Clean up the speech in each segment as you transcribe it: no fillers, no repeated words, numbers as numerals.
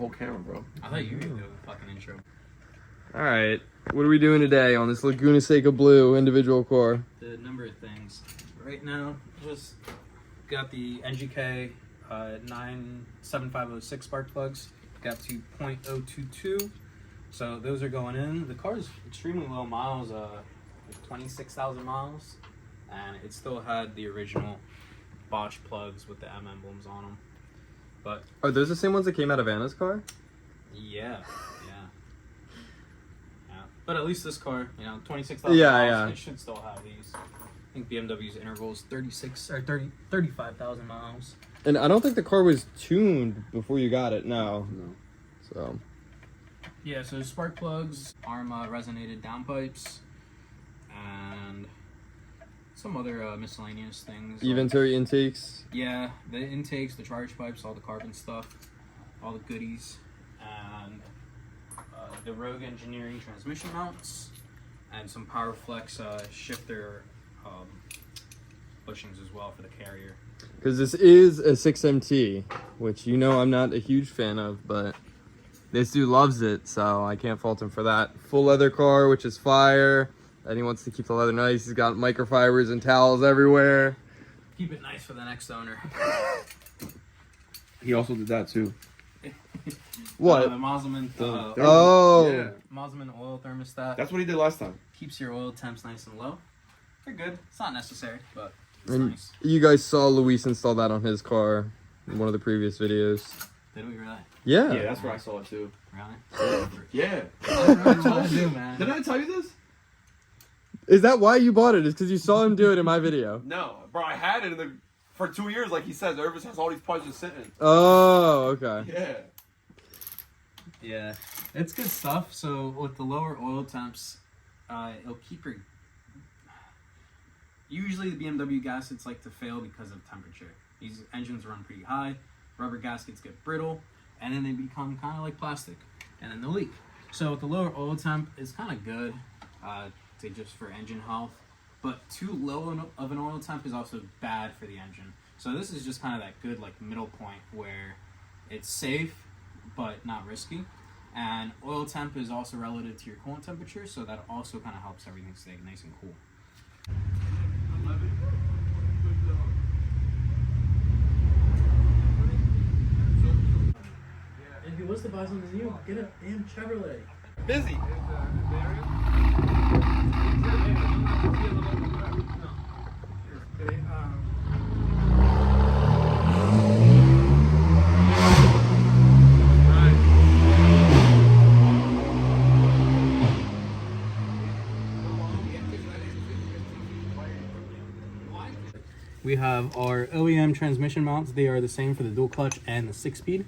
whole camera, bro. I thought you were gonna do a fucking intro. All right, what are we doing today on this Laguna Seca Blue individual core? The number of things. Right now, just got the NGK 97506 spark plugs. Got to 0.022. So those are going in. The car is extremely low miles, 26,000 miles, and it still had the original Bosch plugs with the M emblems on them. But Are those the same ones that came out of Anna's car? yeah. But at least this car, 26,000 Yeah, miles, yeah. it should still have these. I think BMW's interval is 35,000 miles. And I don't think the car was tuned before you got it. No. So. Yeah, so spark plugs, ARM resonated downpipes, and some other miscellaneous things. Eventuri Intakes. Yeah, the intakes, the charge pipes, all the carbon stuff, all the goodies, and the Rogue Engineering transmission mounts, and some powerflex shifter bushings as well for the carrier. Because this is a 6MT, which I'm not a huge fan of, but this dude loves it, so I can't fault him for that. Full leather car, which is fire. And he wants to keep the leather nice. He's got microfibers and towels everywhere. Keep it nice for the next owner. He also did that too. What? The Moslman, Oh. Moslman oil thermostat. That's what he did last time. Keeps your oil temps nice and low. They're good. It's not necessary, but it's And nice. you guys saw Luis install that on his car in one of the previous videos. Did we really? Yeah. Yeah, that's where I saw it too. Really? Yeah. I told you, man. Did I tell you this? Is that why you bought it? Is because you saw him do it in my video? No, bro. I had it for 2 years, like he says. Irvis has all these parts just sitting. Oh, okay. Yeah. Yeah, it's good stuff. So with the lower oil temps, it'll keep your... Usually the BMW gaskets like to fail because of temperature. These engines run pretty high, rubber gaskets get brittle, and then they become kind of like plastic, and then they'll leak. So with the lower oil temp, it's kind of good to just for engine health, but too low of an oil temp is also bad for the engine. So this is just kind of that good like middle point where it's safe, but not risky. And oil temp is also relative to your coolant temperature, so that also kind of helps everything stay nice and cool. If he was to buy something new, get a damn Chevrolet. Busy. We have our OEM transmission mounts. They are the same for the dual clutch and the 6-speed.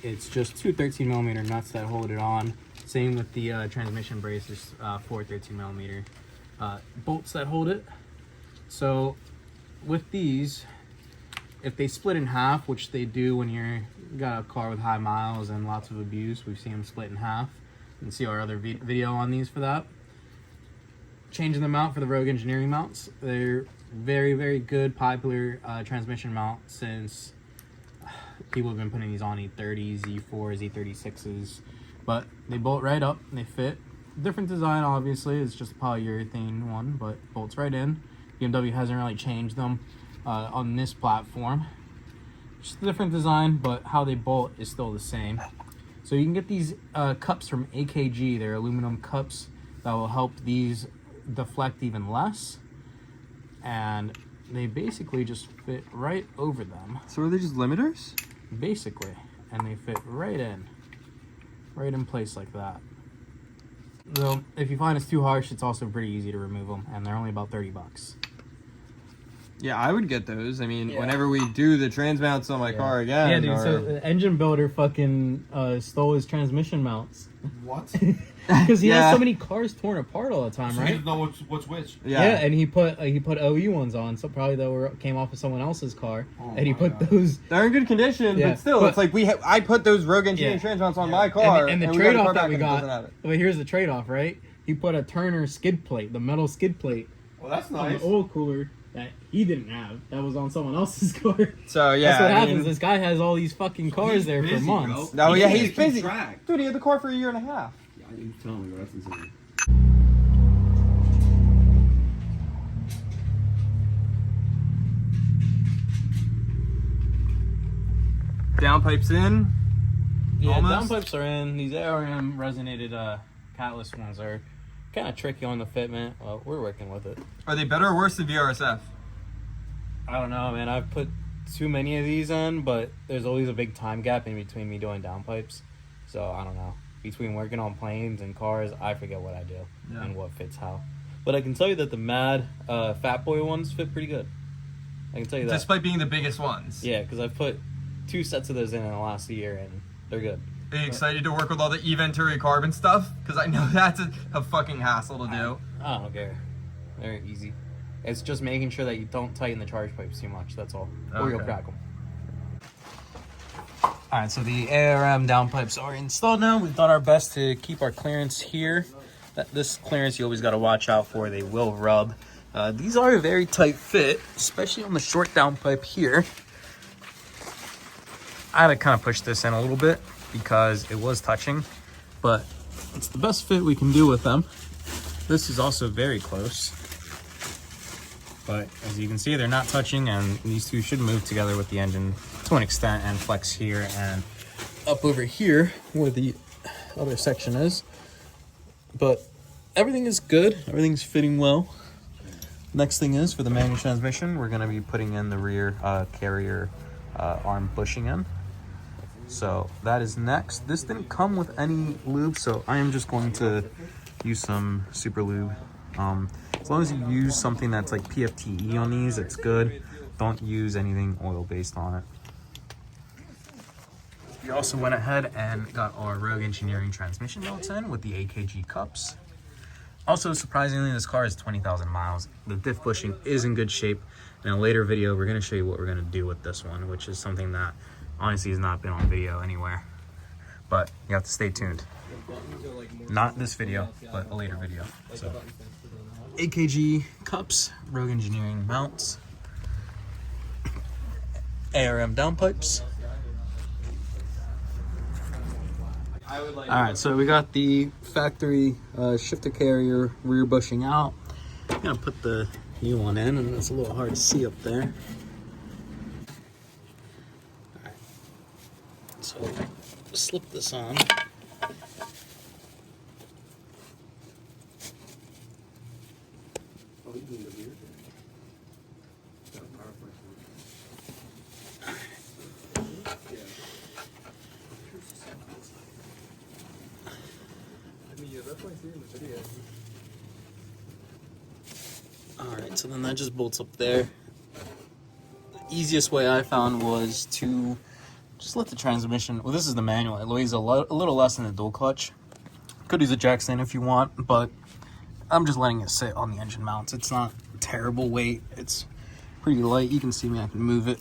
It's just two 13mm nuts that hold it on. Same with the transmission brace. There's 4 13mm bolts that hold it. So with these, if they split in half, which they do when you're got a car with high miles and lots of abuse, we've seen them split in half. You can see our other video on these for that. Changing them out for the Rogue Engineering mounts. They're very, very good, popular transmission mount since people have been putting these on E30s, E4s, E36s, but they bolt right up and they fit. Different design, obviously. It's just a polyurethane one, but bolts right in. BMW hasn't really changed them on this platform. Just a different design, but how they bolt is still the same. So you can get these cups from AKG. They're aluminum cups that will help these deflect even less, and they basically just fit right over them. So are they just limiters? Basically, and they fit right in place like that. Though if you find it's too harsh, it's also pretty easy to remove them, and they're only about $30. Yeah, I would get those. I mean, Yeah. whenever we do the trans mounts on my car again. Yeah, dude. So the engine builder fucking stole his transmission mounts What? because he Yeah. has so many cars torn apart all the time, So he right? doesn't know what's which. Yeah, and he put OE ones on, so probably that came off of someone else's car, Oh and he my put God. those. They're in good condition, Yeah, but still, but- it's like I put those Rogue Engineering Yeah. trans mounts on Yeah. my car, And the we got a trade-off car that back we and it doesn't got, have it. but here's the trade-off, right? He put a Turner skid plate, the metal skid plate, Well, that's on nice. the oil cooler, that he didn't have. That was on someone else's car. So yeah, That's what I happens. mean- This guy has all these fucking cars there for months. Oh yeah, he's keep busy. track. Dude, he had the car for a year and a half. Yeah, you tell me, bro. That's insane. Downpipes in. Yeah, Almost. downpipes are in. These ARM resonated catless ones are kind of tricky on the fitment. Well, we're working with it. Are they better or worse than VRSF? I don't know, man. I've put too many of these on, but there's always a big time gap in between me doing downpipes. So I don't know. Between working on planes and cars, I forget what I do and what fits how. But I can tell you that the Mad Fat Boy ones fit pretty good. I can tell you that. Despite being the biggest ones. Yeah, because I've put 2 sets of those in the last year, and they're good. Are you excited to work with all the Eventuri carbon stuff? Because I know that's a fucking hassle to do. I don't care. They're easy. It's just making sure that you don't tighten the charge pipes too much. That's all. Or you'll Okay. crack them. Alright, so the ARM downpipes are installed now. We've done our best to keep our clearance here. This clearance you always got to watch out for. They will rub. These are a very tight fit, especially on the short downpipe here. I had to kind of push this in a little bit because it was touching, but it's the best fit we can do with them. This is also very close, but as you can see, they're not touching, and these two should move together with the engine to an extent and flex here and up over here where the other section is. But everything is good. Everything's fitting well. Next thing is, for the manual transmission, we're going to be putting in the rear carrier arm bushing in. So that is next. This didn't come with any lube, so I am just going to use some super lube. As long as you use something that's like PFTE on these, it's good. Don't use anything oil based on it. We also went ahead and got our Rogue Engineering transmission belts in with the AKG cups. Also, surprisingly, this car is 20,000 miles. The diff bushing is in good shape. In a later video, we're going to show you what we're going to do with this one, which is something that honestly has not been on video anywhere. But you have to stay tuned. Not this video, but a later video. So, AKG cups, Rogue Engineering mounts, ARM downpipes. Alright, so we got the factory shifter carrier rear bushing out. I'm gonna put the new one in, and it's a little hard to see up there. Alright, so slip this on. Alright, so then that just bolts up there. The easiest way I found was to just let the transmission, well, this is the manual, it weighs a little less than the dual clutch. Could use a jack stand if you want, but I'm just letting it sit on the engine mounts. It's not terrible weight, it's pretty light. You can see me, I can move it.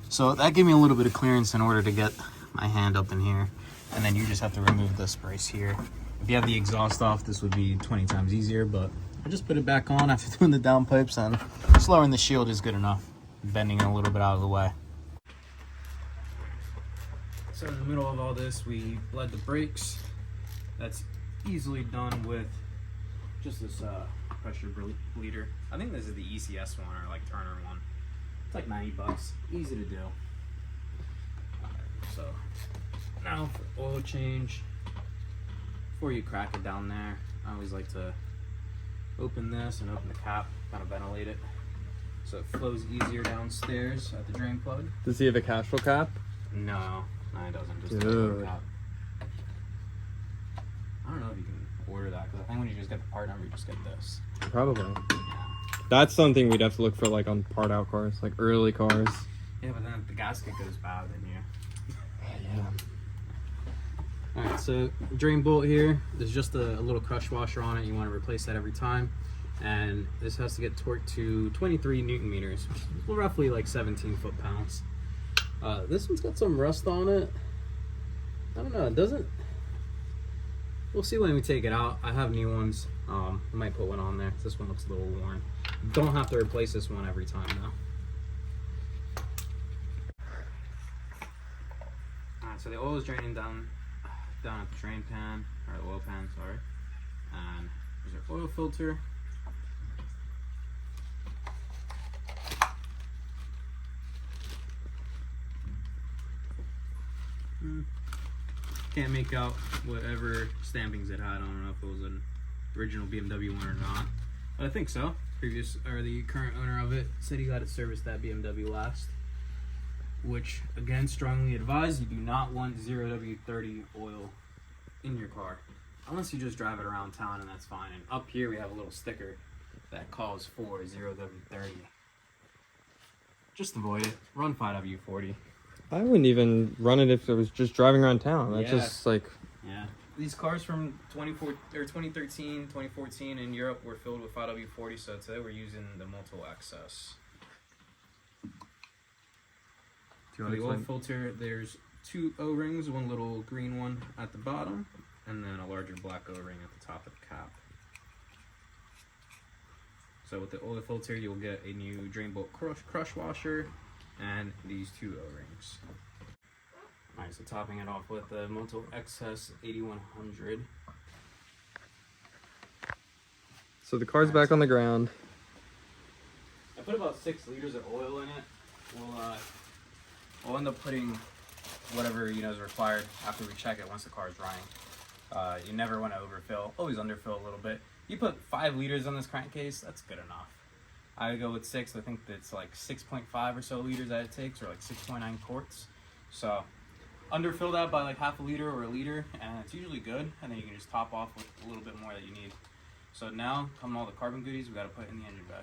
So that gave me a little bit of clearance in order to get my hand up in here. And then you just have to remove this brace here. If you have the exhaust off, this would be 20 times easier, but I just put it back on after doing the downpipes, and just lowering the shield is good enough. Bending it a little bit out of the way. So in the middle of all this, we bled the brakes. That's easily done with just this pressure bleeder. I think this is the ECS one, or like Turner one. It's like 90 bucks. Easy to do. Alright, so now for oil change. Before you crack it down there, I always like to open this and open the cap, kind of ventilate it so it flows easier downstairs at the drain plug. Does he have a Castrol cap? No, it doesn't. Just a Dude. cap. I don't know if you can order that, because I think when you just get the part number, you just get this. Probably. Yeah. That's something we'd have to look for, like on part out cars, like early cars. Yeah, but then if the gasket goes bad, then Yeah. Alright, so drain bolt here, there's just a little crush washer on it. You want to replace that every time. And this has to get torqued to 23 Newton meters, which is roughly like 17 foot-pounds. This one's got some rust on it. I don't know, it doesn't... We'll see when we take it out. I have new ones. I might put one on there. This one looks a little worn. Don't have to replace this one every time though. Alright, so the oil is draining down at the drain pan, or the oil pan, sorry. And there's our oil filter. Can't make out whatever stampings it had. I don't know if it was an original BMW one or not, but I think so. The current owner of it said he got it serviced that BMW last. Which, again, strongly advised, you do not want 0W30 oil in your car. Unless you just drive it around town, and that's fine. And up here we have a little sticker that calls for 0W30. Just avoid it. Run 5W40. I wouldn't even run it if it was just driving around town. That's just like... Yeah. These cars from 2013, 2014 in Europe were filled with 5W40, so today we're using the multiple access. For the oil filter, there's 2 O-rings, one little green one at the bottom, and then a larger black O-ring at the top of the cap. So with the oil filter, you'll get a new drain bolt crush washer and these 2 O-rings. Alright, so topping it off with the Moto XS 8100. So the car's back on the ground. I put about 6 liters of oil in it. We'll end up putting whatever is required after we check it once the car is running. You never want to overfill, always underfill a little bit. You put 5 liters on this crankcase, that's good enough. I go with 6, I think that's like 6.5 or so liters that it takes, or like 6.9 quarts. So underfill that by like half a liter or a liter, and it's usually good, and then you can just top off with a little bit more that you need. So now come all the carbon goodies we got to put in the engine bay.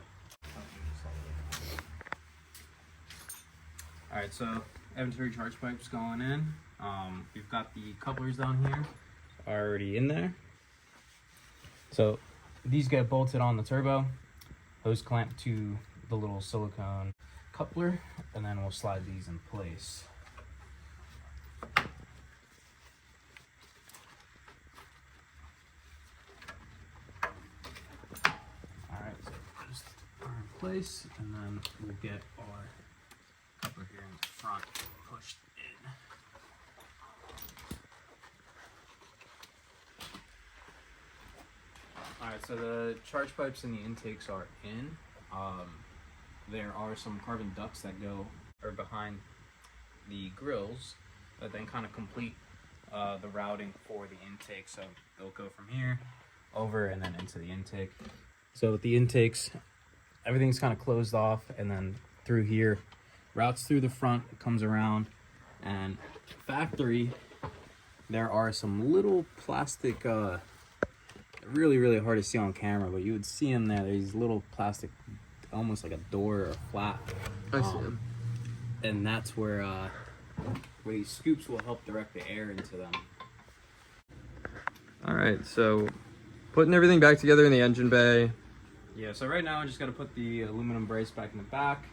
Alright, so Eventuri charge pipes going in. We've got the couplers down here already in there. So these get bolted on the turbo, hose clamp to the little silicone coupler, and then we'll slide these in place. Alright, so just are in place, and then we'll get our coupler here in the front pushed in. Alright, so the charge pipes and the intakes are in. There are some carbon ducts that go behind the grills that then kind of complete the routing for the intake. So they'll go from here over and then into the intake. So with the intakes, everything's kind of closed off, and then through here, routes through the front, it comes around, and factory, there are some little plastic, really hard to see on camera, but you would see them there. These little plastic, almost like a door or a flap. I see them. And that's where these scoops will help direct the air into them. All right, so putting everything back together in the engine bay. Yeah, so right now I just got to put the aluminum brace back in the back,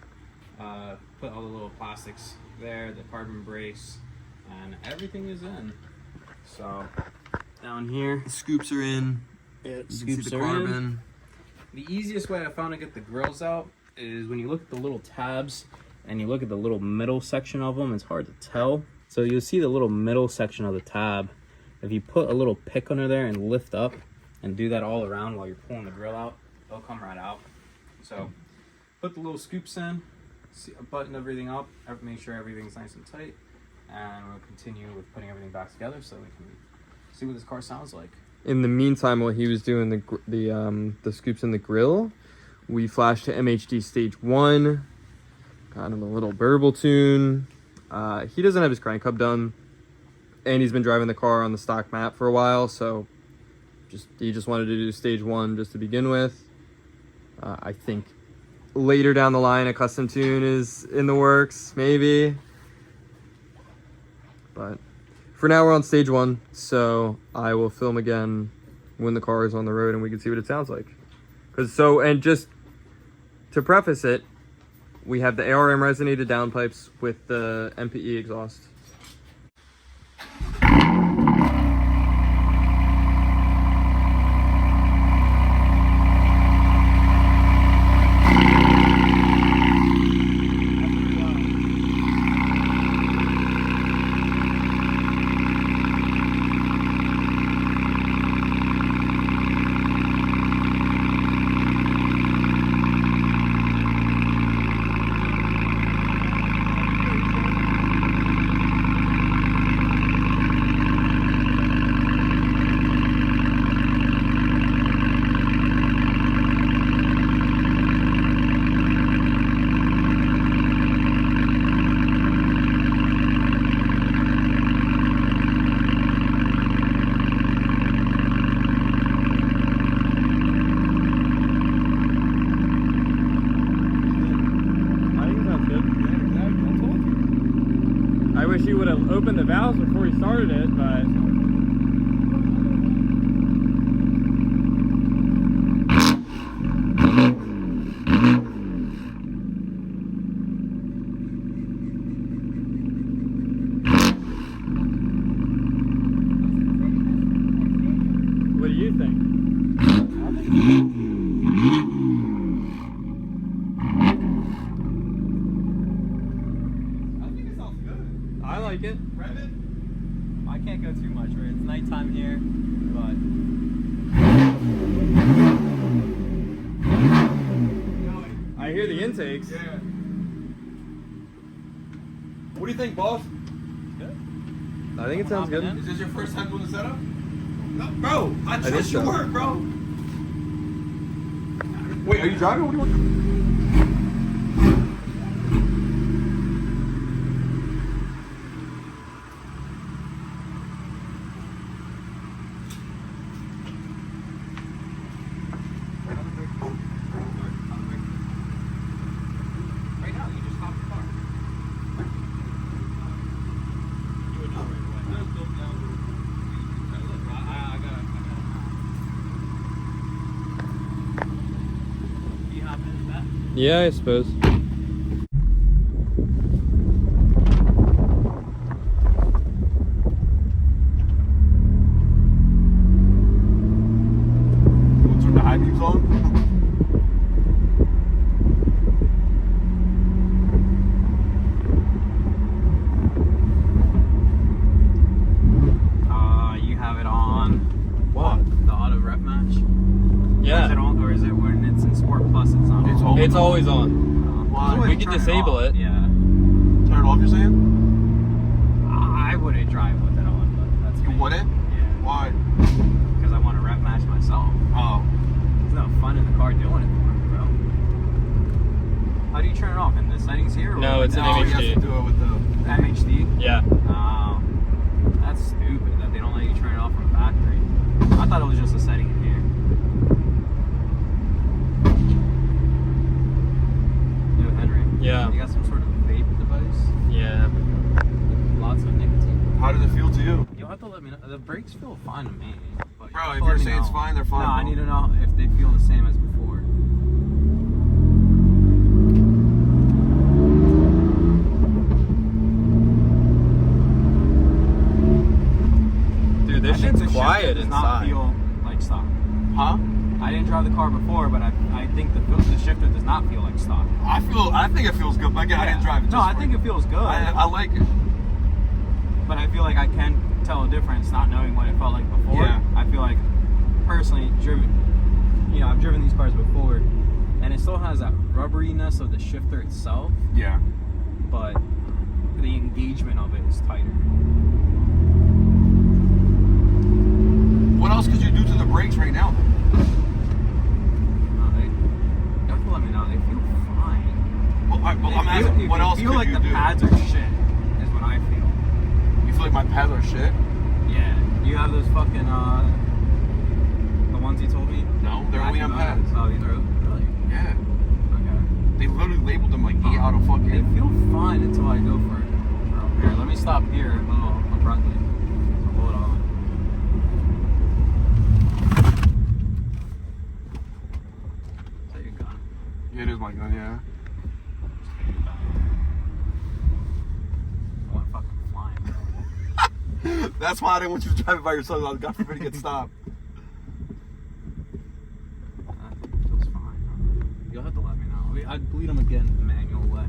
put all the little plastics there, the carbon brace, and everything is in. So down here, The scoops are in. yeah, You can see scoops the are carbon. in. The easiest way I found to get the grills out is when you look at the little tabs and you look at the little middle section of them, it's hard to tell. So you'll see the little middle section of the tab. If you put a little pick under there and lift up and do that all around while you're pulling the grill out, they'll come right out. So put the little scoops in, button everything up, make sure everything's nice and tight, and we'll continue with putting everything back together so we can see what this car sounds like. In the meantime, while he was doing the scoops in the grill, we flashed to MHD Stage 1, got him a little burble tune. He doesn't have his crank hub done, and he's been driving the car on the stock map for a while, so he just wanted to do Stage 1 just to begin with. I think later down the line a custom tune is in the works, maybe. But for now we're on Stage 1, so I will film again when the car is on the road and we can see what it sounds like. And just to preface it, we have the ARM resonated downpipes with the MPE exhaust. wish he would have opened the valves before he started it, but... What do you think? I like it. I can't go too much, right? It's nighttime here, but I hear the intakes. Yeah. What do you think, boss? I think it sounds good. Is this your first time doing the setup? No, bro, I think trust your so. word, bro. Wait, are you driving? What do you want? right now you just stop the car. You would know right away. I got you hop in that? Yeah, I suppose. Turn the high beams on. You have it on What? the auto rep match? Or is Yeah. it on, or is it when it's in Sport Plus it's on? It's on. It's always on. Why? We could disable it. Yeah. Turn it off, you're saying? I wouldn't drive with it on, but that's You me. wouldn't? Yeah. Why? Because I want to rep match myself. Oh. There's no fun in the car doing it for me, bro. How do you turn it off? In the settings here? Or No, it's an No, you have MHD. to do it with the... MHD? Yeah. Oh, that's stupid that they don't let you turn it off from factory. I thought it was just a setting in here. Yo, Henry. Yeah. You got some sort of vape device? Yeah. Lots of nicotine. How does it feel to you? You'll have to let me know. The brakes feel fine to me. But Bro, you'll have if to you're let me saying it's know. fine, they're fine, No, I bro. need to know if they feel the same as before. Dude, I this think the shit's shifter quiet does not inside. feel like stock. Huh? I didn't drive the car before, but I think the shifter does not feel like stock. I think it feels good, but again, I didn't drive it. No, I think it feels good. I like it. But I feel like I can tell a difference not knowing what it felt like before. Yeah. I feel like personally I've driven these cars before and it still has that rubberiness of the shifter itself, Yeah. but the engagement of it is tighter. What else could you do to the brakes right now? You have to let me know. They feel fine. Well, I'm asking, what else They feel could like you the do? pads are shit, is what I feel. You feel like my pads are shit? Yeah. You have those fucking, the ones you told me? No, they're Matthew OEM Motors. pads. Oh, these are really? Yeah. Okay. They literally labeled them like 8 out of They fucking... feel fine until I go for it. Here, let me stop here a little abruptly. Hold on. Is that your gun? Yeah, it is my gun, yeah. I want fucking flying, bro. That's why I didn't want you to drive it by yourself. I was God forbid to get stopped. That feels fine. You'll have to let me know. I'd bleed them again the manual way.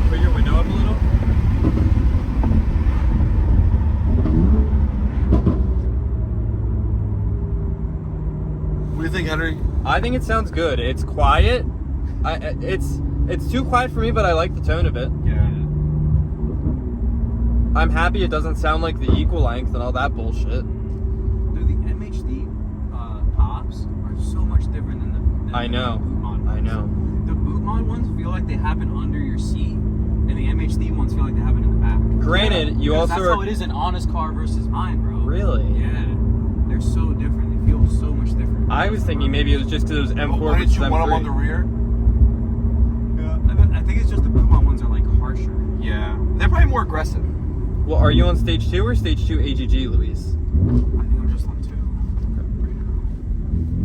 Put your window up a little. What do you think, Henry? I think it sounds good. It's quiet. It's too quiet for me, but I like the tone of it. Yeah. I'm happy it doesn't sound like the equal length and all that bullshit. Dude, the MHD pops are so much different than the I know. boot mod ones. I know. The boot mod ones feel like they happen under your seat, and the MHD ones feel like they happen in the back. Granted, you also that's how it is in Honest car versus mine, bro. Really? Yeah. They're so different. They feel so much different. I was thinking maybe it was just because it was M4 Why didn't you versus want them on M3. the rear? Yeah. I think it's just the boot mod ones are like harsher. Yeah. They're probably more aggressive. Well, are you on stage 2 or stage 2 AGG, Luis? I think I'm just on 2 right now.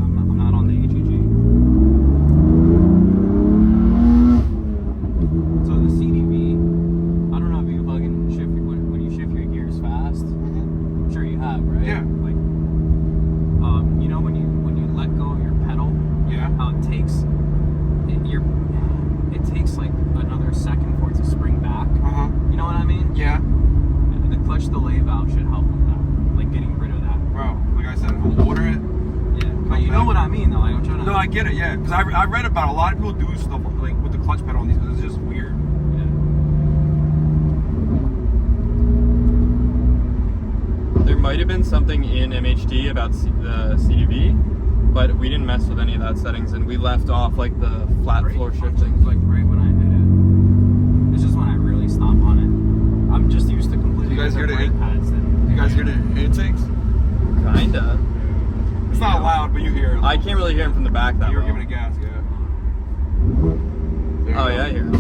I'm not on the AGG. So the CDV, I don't know if you fucking shift when you shift your gears fast. I'm sure you have, right? Yeah. Like, you know when you let go of your pedal, Yeah. how it takes like another second for it to spring back. Uh-huh. You know what I mean? Yeah. The clutch delay valve should help with that, like getting rid of that. Bro, like I said, I'll order it. Yeah, but you know what I mean, though. Like, I'm trying to. No, I get it, yeah. Because I read about a lot of people do stuff like with the clutch pedal on these because it's just weird. There might have been something in MHD about the CDV, but we didn't mess with any of that settings, and we left off like the flat floor shifting. Like right when I hit it. It's just when I really stomp on it. I'm just used to completely. You guys hear the brake pads. You guys hear the intakes? Kinda. It's not loud, but you hear it. I can't really hear him from the back that You were well. giving it gas, yeah. Oh yeah, I hear him.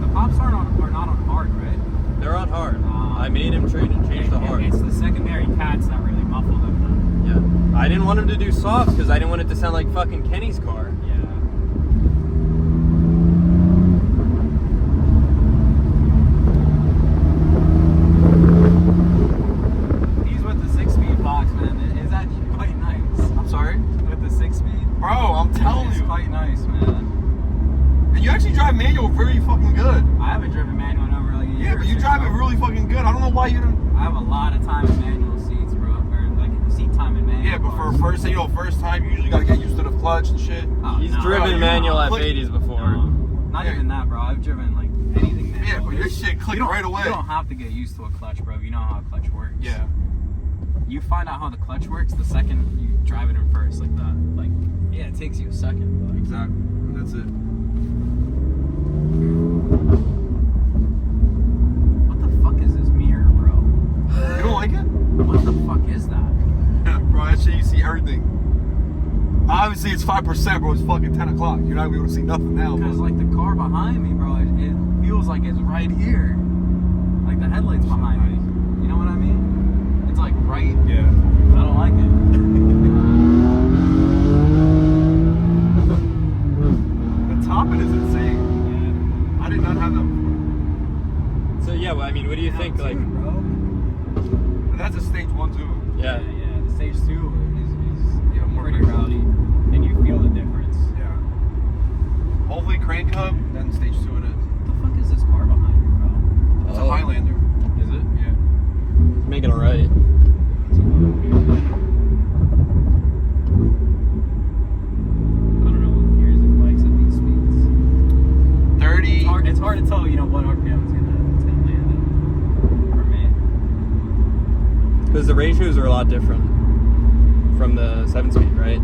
The pops are not on hard, right? They're on hard. I made him change the hard. It's the secondary cats that really muffle them. Yeah. I didn't want him to do softs because I didn't want it to sound like fucking Kenny's car. Yeah. He's with the 6-speed box, man. It's actually quite nice. I'm sorry? With the 6-speed? Bro, I'm telling It's you. quite nice, man. And you actually drive manual very fucking good. I haven't driven manual in over like a year. Yeah, but you or drive so. it really fucking good. I don't know why you didn't. I have a lot of time in manual seats, bro. Or like seat time in manual. Yeah, but for a first time, you usually gotta get used to the clutch and shit. Oh, He's no. driven you manual click- F80s before. No, not Yeah. even that, bro. I've driven like anything manual. Yeah, but your shit clicked right away. You don't have to get used to a clutch, bro. You know how a clutch works. Yeah. You find out how the clutch works the second you drive it in first, like that. Like, yeah, it takes you a second. But Exactly. That's it. what the fuck is this mirror, bro? You don't like it? What the fuck is that? Bro, that shit, you see everything. Obviously, it's 5%, bro. It's fucking 10 o'clock. You're not gonna be able to see nothing now. Because But like the car behind me, bro, it feels like it's right here. Like the headlights behind me. You know what I mean? It's like right. yeah. I don't like it. The top it is insane. Yeah. I did not have that So yeah, well, I mean, what do you think? Like, bro. before. That's a stage 1 too. yeah. Yeah. The stage 2 is Yeah, more pretty aggressive. rowdy, and you feel the difference. Yeah. Hopefully Crane Cub, then stage 2 it is. What the fuck is this car behind you, bro? It's Oh. a Highlander. Is it? Yeah. He's making a right. I don't know what gears it likes at these speeds. 30. It's hard to tell, you know, what RPM it's gonna land at for me. Because the ratios are a lot different from the 7-speed, right?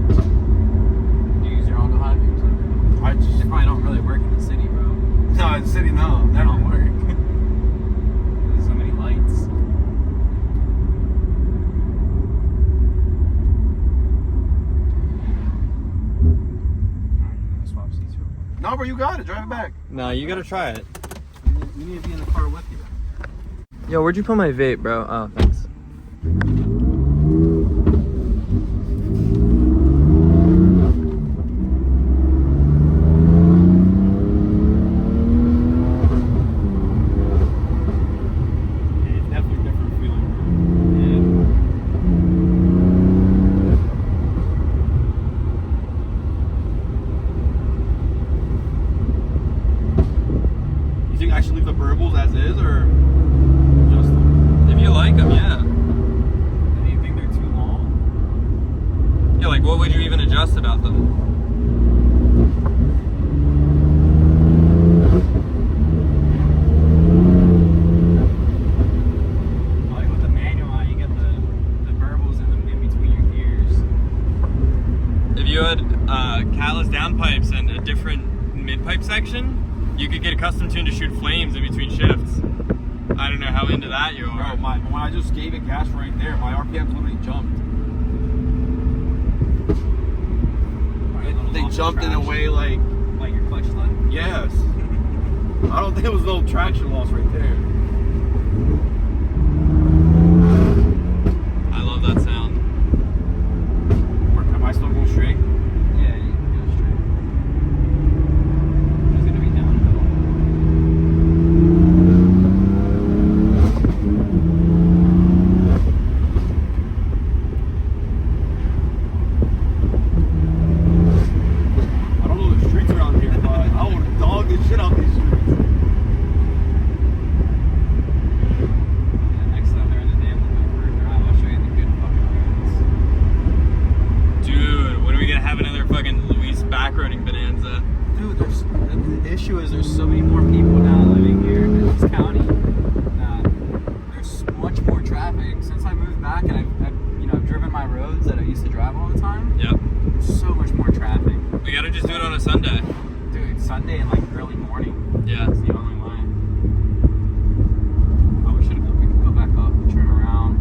Do you use your Honda high beams? I just. They probably don't really work in the city, bro. No, in the city, no. They Never don't work. work. There's so many lights. Swap seats real quick. No, bro, you got it. Drive it back. No, you gotta try it. You need to be in the car with you. Yo, where'd you put my vape, bro? Oh, thanks. It's definitely different feeling. You think I should leave the burbles as is or just If you like them, yeah. Like, what would you even adjust about them? Like with the manual, you get the burbles in between your gears. If you had catalyst downpipes and a different mid-pipe section, you could get a custom tune to shoot flames in between shifts. I don't know how into that you are. Bro, when I just gave it gas right there, my RPMs literally jumped. They jumped in a way like your clutch slide? yes. I don't think it was no traction loss right there. I love that sound. Am I still going straight? Yeah, you can go straight. It's gonna be downhill. I don't know the streets around here, but I want to dog this shit out these streets. Yeah, next time they're in the damn loop for a drive, I'll show you the good fucking roads. Dude, when are we gonna have another fucking Luis backroading bonanza? Dude, the issue is there's so many more people now living here in this county that there's much more traffic. Since I moved back and I've driven my roads that I used to drive all the time, Yep. there's so much more traffic. We gotta just do it on a Sunday. Dude, Sunday and like early morning. Yeah. That's the only way. Oh, we could go back up and turn around.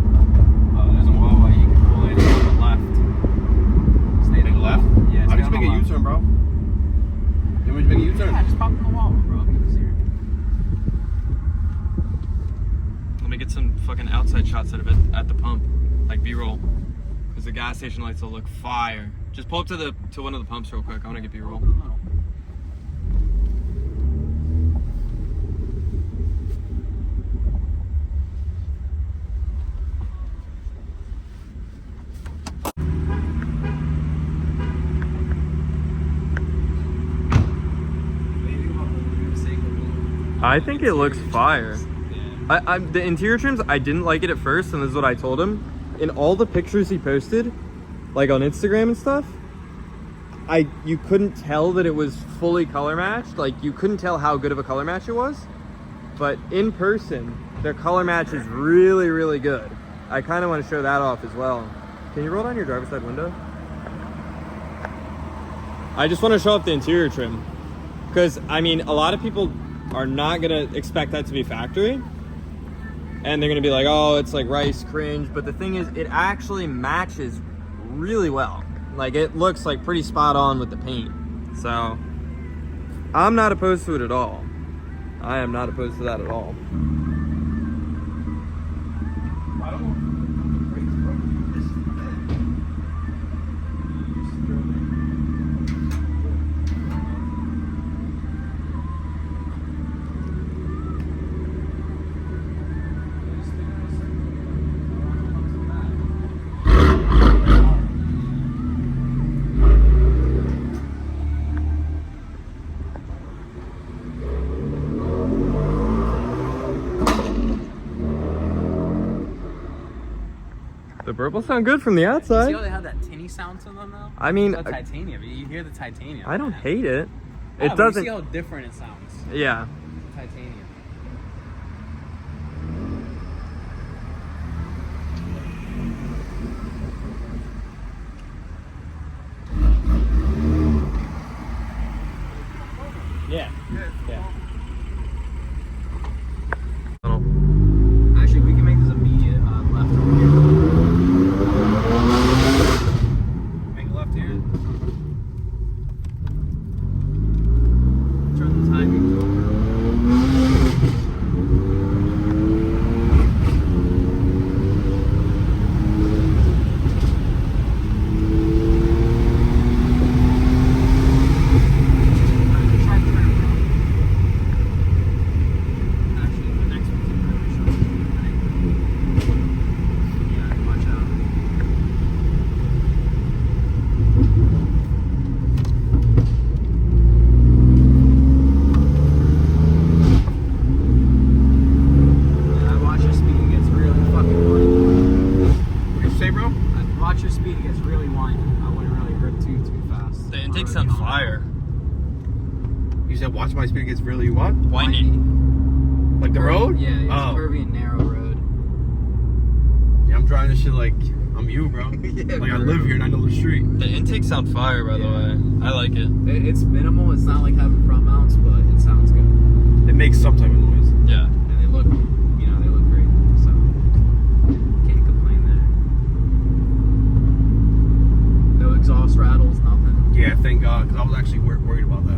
There's a Wawa you can pull in on the left. Stay Make a left? Yeah, I stay just on make the a left. U-turn, bro. You want me to make a U-turn? Yeah, just pop in the Wawa, bro. It'll be easier. Let me get some fucking outside shots out of it at the pump, like B-roll, because the gas station lights will look fire. Just pull up to one of the pumps real quick. I want to get B-roll. I think it looks fire. The interior trims, I didn't like it at first, and this is what I told him. In all the pictures he posted, like on Instagram and stuff, you couldn't tell that it was fully color matched. Like, you couldn't tell how good of a color match it was. But in person, their color match is really, really good. I kind of want to show that off as well. Can you roll down your driver's side window? I just want to show off the interior trim. Because, I mean, a lot of people are not going to expect that to be factory. And they're going to be like, oh, it's like rice, cringe. But the thing is, it actually matches really well. Like, it looks like pretty spot on with the paint. So, I'm not opposed to it at all. I am not opposed to that at all. The burbles sound good from the outside. See how they have that tinny sound to them though? I mean, the titanium. You hear the titanium. I don't man. hate it. Yeah, It but doesn't. You see how different it sounds. Yeah. Titanium. Yeah. Yeah. Actually, we can make this immediate left over here. Make a left here. Turn the timing over. Watch your speed, it gets really windy. I wouldn't really rip too fast. The intake's on fire. You said watch my speed gets really what? Windy. Like the road? Yeah, it's Oh. a curvy and narrow road. Yeah, I'm driving this shit like I'm you, bro. Yeah, like I bro. live here and I know the street. The intake's on fire, by the way. I like it. It's minimal. It's not like having front mounts, but it sounds good. It makes some type of noise. Yeah. And they look, they look great. So can't complain there. No exhaust rattles, nothing. Yeah, thank God, because I was actually worried about that.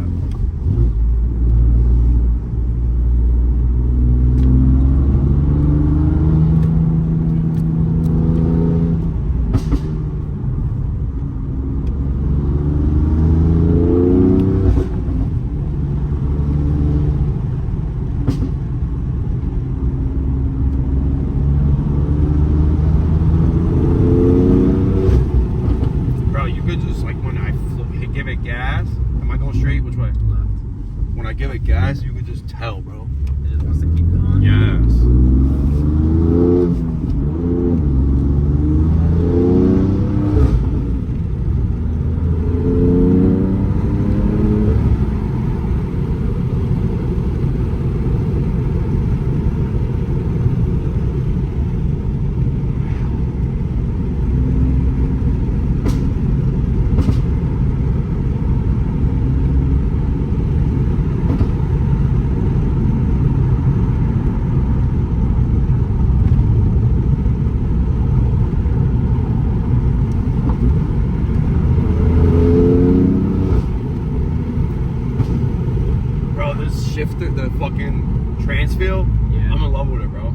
Give it gas. Am I going straight? Which way? Left. When I give it gas, you can just tell, bro. It just wants to keep going. Yes. Shifter, the fucking transfeel, Yeah. I'm in love with it, bro.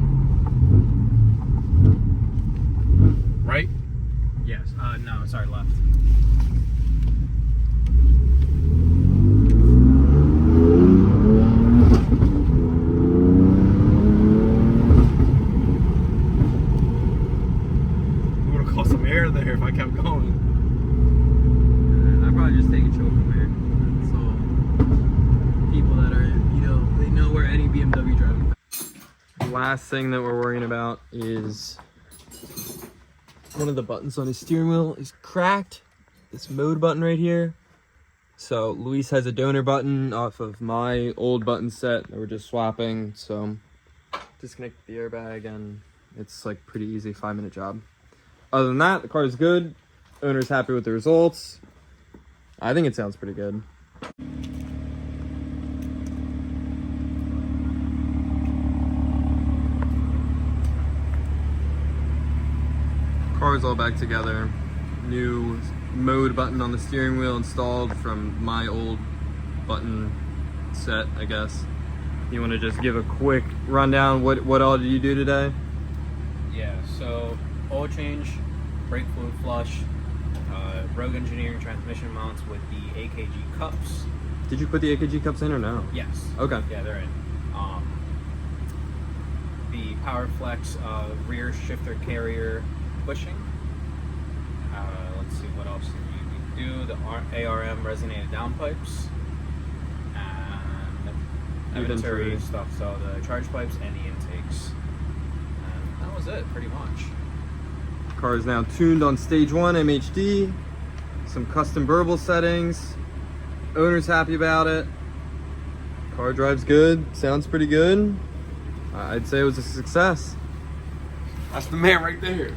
Right? Yes. No, sorry, left. It would have cost some air there if I kept going. I'd probably just take a choke from here. So people that are, they know where any BMW driving. Last thing that we're worrying about is one of the buttons on his steering wheel is cracked. This mode button right here. So Luis has a donor button off of my old button set that we're just swapping. So disconnect the airbag and it's like pretty easy 5-minute job. Other than that, the car is good. Owner's happy with the results. I think it sounds pretty good. Car's all back together. New mode button on the steering wheel installed from my old button set, I guess. You want to just give a quick rundown? What all did you do today? Yeah, so oil change, brake fluid flush, Rogue Engineering transmission mounts with the AKG cups. Did you put the AKG cups in or no? Yes. Okay. Yeah, they're in. The powerflex rear shifter carrier bushing. Let's see what else did we do. The ARM resonated downpipes and Eventuri stuff. So the charge pipes and the intakes. And that was it, pretty much. Car is now tuned on stage 1 MHD. Some custom burble settings. Owner's happy about it. Car drives good. Sounds pretty good. I'd say it was a success. That's the man right there.